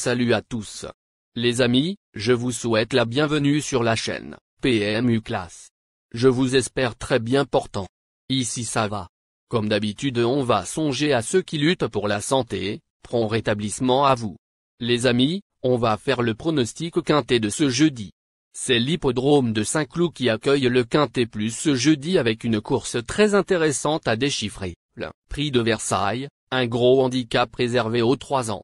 Salut à tous. Les amis, je vous souhaite la bienvenue sur la chaîne PMU Classe. Je vous espère très bien portant. Ici ça va. Comme d'habitude on va songer à ceux qui luttent pour la santé, prompt rétablissement à vous. Les amis, on va faire le pronostic quintet de ce jeudi. C'est l'hippodrome de Saint-Cloud qui accueille le Quintet Plus ce jeudi avec une course très intéressante à déchiffrer, le Prix de Versailles, un gros handicap réservé aux 3 ans.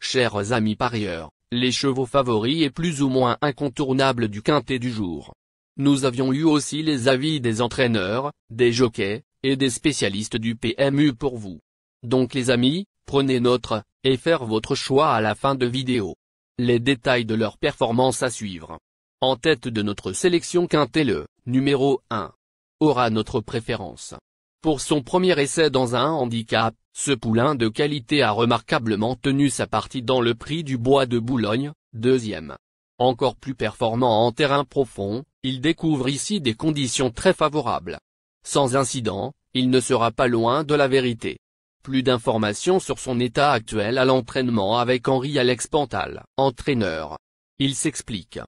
Chers amis parieurs, les chevaux favoris et plus ou moins incontournables du Quintet du jour. Nous avions eu aussi les avis des entraîneurs, des jockeys, et des spécialistes du PMU pour vous. Donc les amis, prenez note, et faire votre choix à la fin de vidéo. Les détails de leur performance à suivre. En tête de notre sélection Quintet, le numéro 1 aura notre préférence. Pour son premier essai dans un handicap, ce poulain de qualité a remarquablement tenu sa partie dans le Prix du Bois de Boulogne, deuxième. Encore plus performant en terrain profond, il découvre ici des conditions très favorables. Sans incident, il ne sera pas loin de la vérité. Plus d'informations sur son état actuel à l'entraînement avec Henri-Alex Pantal, entraîneur. Il s'explique.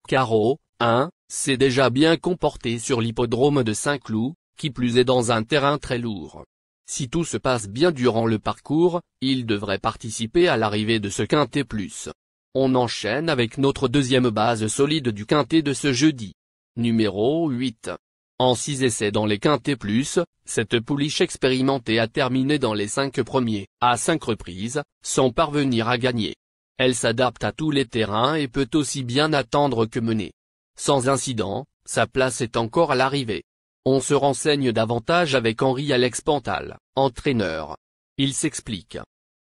Caro, 1, s'est déjà bien comporté sur l'hippodrome de Saint-Cloud, qui plus est dans un terrain très lourd. Si tout se passe bien durant le parcours, il devrait participer à l'arrivée de ce Quintet Plus. On enchaîne avec notre deuxième base solide du Quintet de ce jeudi. Numéro 8. En 6 essais dans les Quintets Plus, cette pouliche expérimentée a terminé dans les 5 premiers, à 5 reprises, sans parvenir à gagner. Elle s'adapte à tous les terrains et peut aussi bien attendre que mener. Sans incident, sa place est encore à l'arrivée. On se renseigne davantage avec Henri-Alex Pantal, entraîneur. Il s'explique.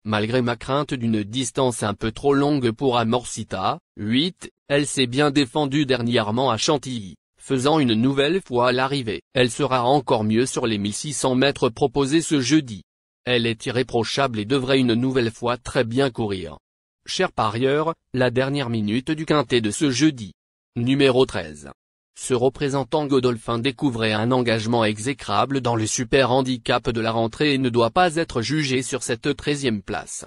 Malgré ma crainte d'une distance un peu trop longue pour Amorcita, 8, elle s'est bien défendue dernièrement à Chantilly, faisant une nouvelle fois l'arrivée. Elle sera encore mieux sur les 1600 mètres proposés ce jeudi. Elle est irréprochable et devrait une nouvelle fois très bien courir. Chers parieurs, la dernière minute du Quintet de ce jeudi. Numéro 13. Ce représentant Godolphin découvrait un engagement exécrable dans le super handicap de la rentrée et ne doit pas être jugé sur cette 13e place.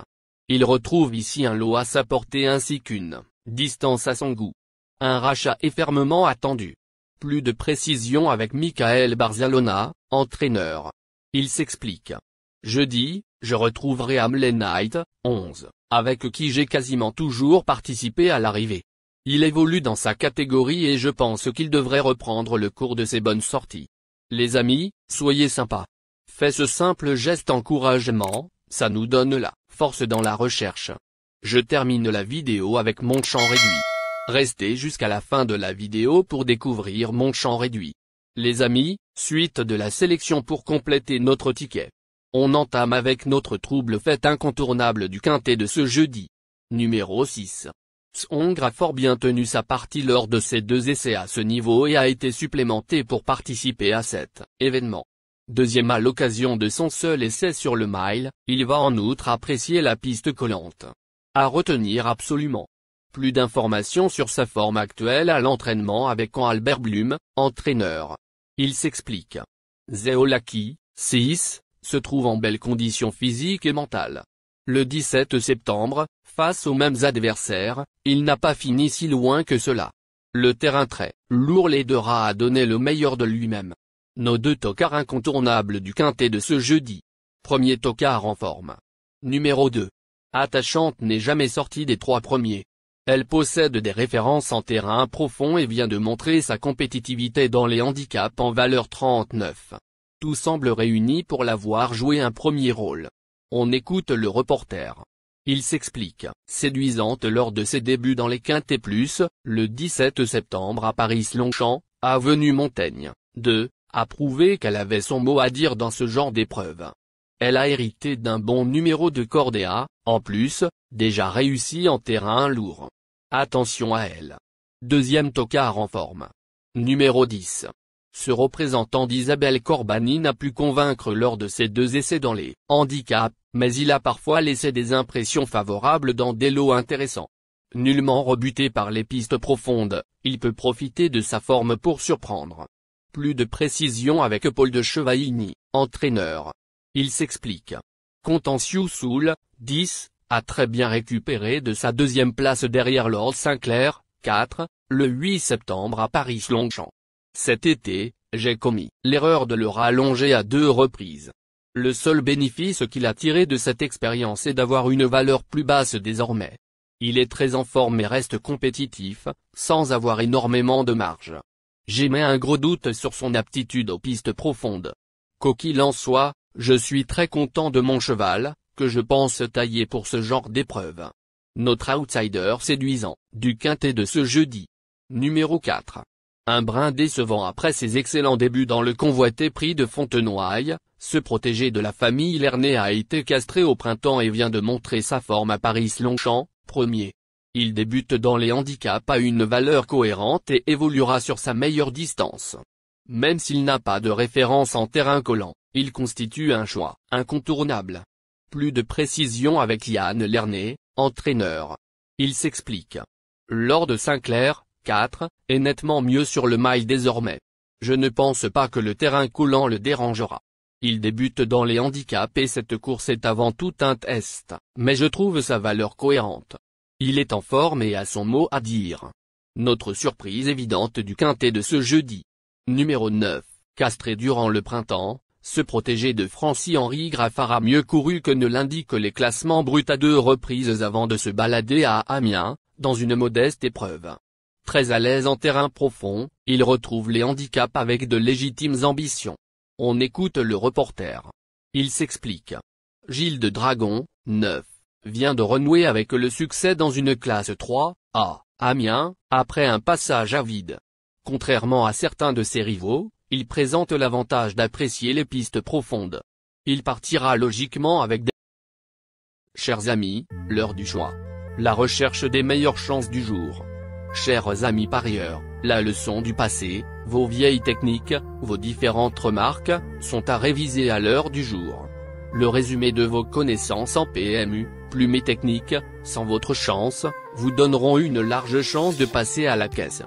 Il retrouve ici un lot à sa portée ainsi qu'une distance à son goût. Un rachat est fermement attendu. Plus de précision avec Michael Barzalona, entraîneur. Il s'explique. Jeudi, je retrouverai Hamlin Knight, 11, avec qui j'ai quasiment toujours participé à l'arrivée. Il évolue dans sa catégorie et je pense qu'il devrait reprendre le cours de ses bonnes sorties. Les amis, soyez sympas. Faites ce simple geste encouragement, ça nous donne la force dans la recherche. Je termine la vidéo avec mon champ réduit. Restez jusqu'à la fin de la vidéo pour découvrir mon champ réduit. Les amis, suite de la sélection pour compléter notre ticket. On entame avec notre trouble fête incontournable du Quintet de ce jeudi. Numéro 6. Songre a fort bien tenu sa partie lors de ses 2 essais à ce niveau et a été supplémenté pour participer à cet événement. Deuxième à l'occasion de son seul essai sur le mile, il va en outre apprécier la piste collante. À retenir absolument. Plus d'informations sur sa forme actuelle à l'entraînement avec Albert Blum, entraîneur. Il s'explique. Zeolaki, 6, se trouve en belle condition physique et mentale. Le 17 septembre, face aux mêmes adversaires, il n'a pas fini si loin que cela. Le terrain très lourd l'aidera à donner le meilleur de lui-même. Nos 2 tocards incontournables du Quintet de ce jeudi. Premier tocard en forme. Numéro 2. Attachante n'est jamais sortie des 3 premiers. Elle possède des références en terrain profond et vient de montrer sa compétitivité dans les handicaps en valeur 39. Tout semble réuni pour la voir jouer un premier rôle. On écoute le reporter. Il s'explique. Séduisante lors de ses débuts dans les Quintets Plus, le 17 septembre à Paris-Longchamp, avenue Montaigne, 2, a prouvé qu'elle avait son mot à dire dans ce genre d'épreuve. Elle a hérité d'un bon numéro de cordéa, en plus, déjà réussi en terrain lourd. Attention à elle. Deuxième tocard en forme. Numéro 10. Ce représentant d'Isabelle Corbani n'a pu convaincre lors de ses 2 essais dans les handicaps, mais il a parfois laissé des impressions favorables dans des lots intéressants. Nullement rebuté par les pistes profondes, il peut profiter de sa forme pour surprendre. Plus de précision avec Paul de Chevaligny, entraîneur. Il s'explique. Contentieux Soul, 10, a très bien récupéré de sa deuxième place derrière Lord Sinclair, 4, le 8 septembre à Paris-Longchamp. Cet été, j'ai commis l'erreur de le rallonger à 2 reprises. Le seul bénéfice qu'il a tiré de cette expérience est d'avoir une valeur plus basse désormais. Il est très en forme et reste compétitif, sans avoir énormément de marge. J'émets un gros doute sur son aptitude aux pistes profondes. Quoi qu'il en soit, je suis très content de mon cheval, que je pense taillé pour ce genre d'épreuve. Notre outsider séduisant, du quintet de ce jeudi. Numéro 4. Un brin décevant après ses excellents débuts dans le convoité prix de Fontenoy, ce protégé de la famille Lernet a été castré au printemps et vient de montrer sa forme à Paris-Longchamp, premier. Il débute dans les handicaps à une valeur cohérente et évoluera sur sa meilleure distance. Même s'il n'a pas de référence en terrain collant, il constitue un choix incontournable. Plus de précision avec Yann Lernet, entraîneur. Il s'explique. Lord Sinclair, 4, est nettement mieux sur le mile désormais. Je ne pense pas que le terrain coulant le dérangera. Il débute dans les handicaps et cette course est avant tout un test, mais je trouve sa valeur cohérente. Il est en forme et a son mot à dire. Notre surprise évidente du quintet de ce jeudi. Numéro 9, castré durant le printemps, ce protégé de Francis-Henri Graffard a mieux couru que ne l'indiquent les classements bruts à 2 reprises avant de se balader à Amiens, dans une modeste épreuve. Très à l'aise en terrain profond, il retrouve les handicaps avec de légitimes ambitions. On écoute le reporter. Il s'explique. Gilles de Dragon, 9, vient de renouer avec le succès dans une classe 3, à Amiens, après un passage à vide. Contrairement à certains de ses rivaux, il présente l'avantage d'apprécier les pistes profondes. Il partira logiquement avec des... Chers amis, l'heure du choix. La recherche des meilleures chances du jour. Chers amis parieurs, la leçon du passé, vos vieilles techniques, vos différentes remarques, sont à réviser à l'heure du jour. Le résumé de vos connaissances en PMU, plus mes techniques, sans votre chance, vous donneront une large chance de passer à la caisse.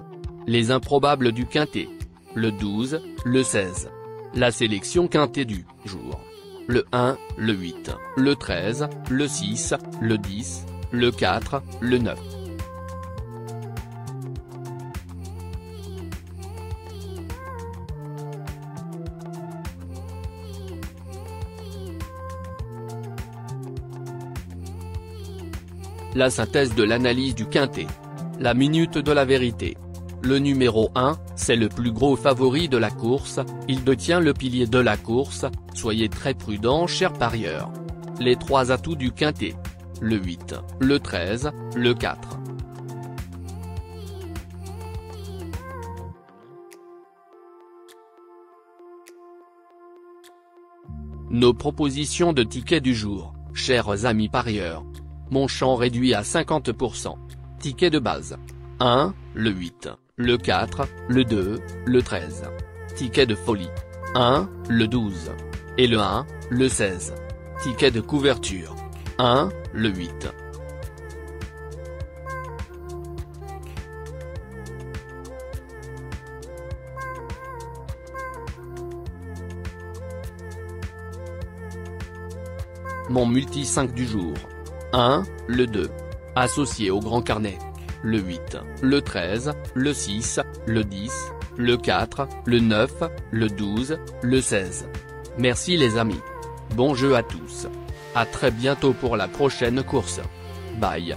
Les improbables du quintet. Le 12, le 16. La sélection quintet du jour. Le 1, le 8, le 13, le 6, le 10, le 4, le 9. La synthèse de l'analyse du quintet. La minute de la vérité. Le numéro 1, c'est le plus gros favori de la course, il détient le pilier de la course, soyez très prudents chers parieurs. Les 3 atouts du quintet. Le 8, le 13, le 4. Nos propositions de tickets du jour, chers amis parieurs. Mon champ réduit à 50%. Ticket de base. 1, le 8, le 4, le 2, le 13. Ticket de folie. 1, le 12. Et le 1, le 16. Ticket de couverture. 1, le 8. Mon multi 5 du jour. 1, le 2. Associé au grand carnet. Le 8, le 13, le 6, le 10, le 4, le 9, le 12, le 16. Merci les amis. Bon jeu à tous. À très bientôt pour la prochaine course. Bye.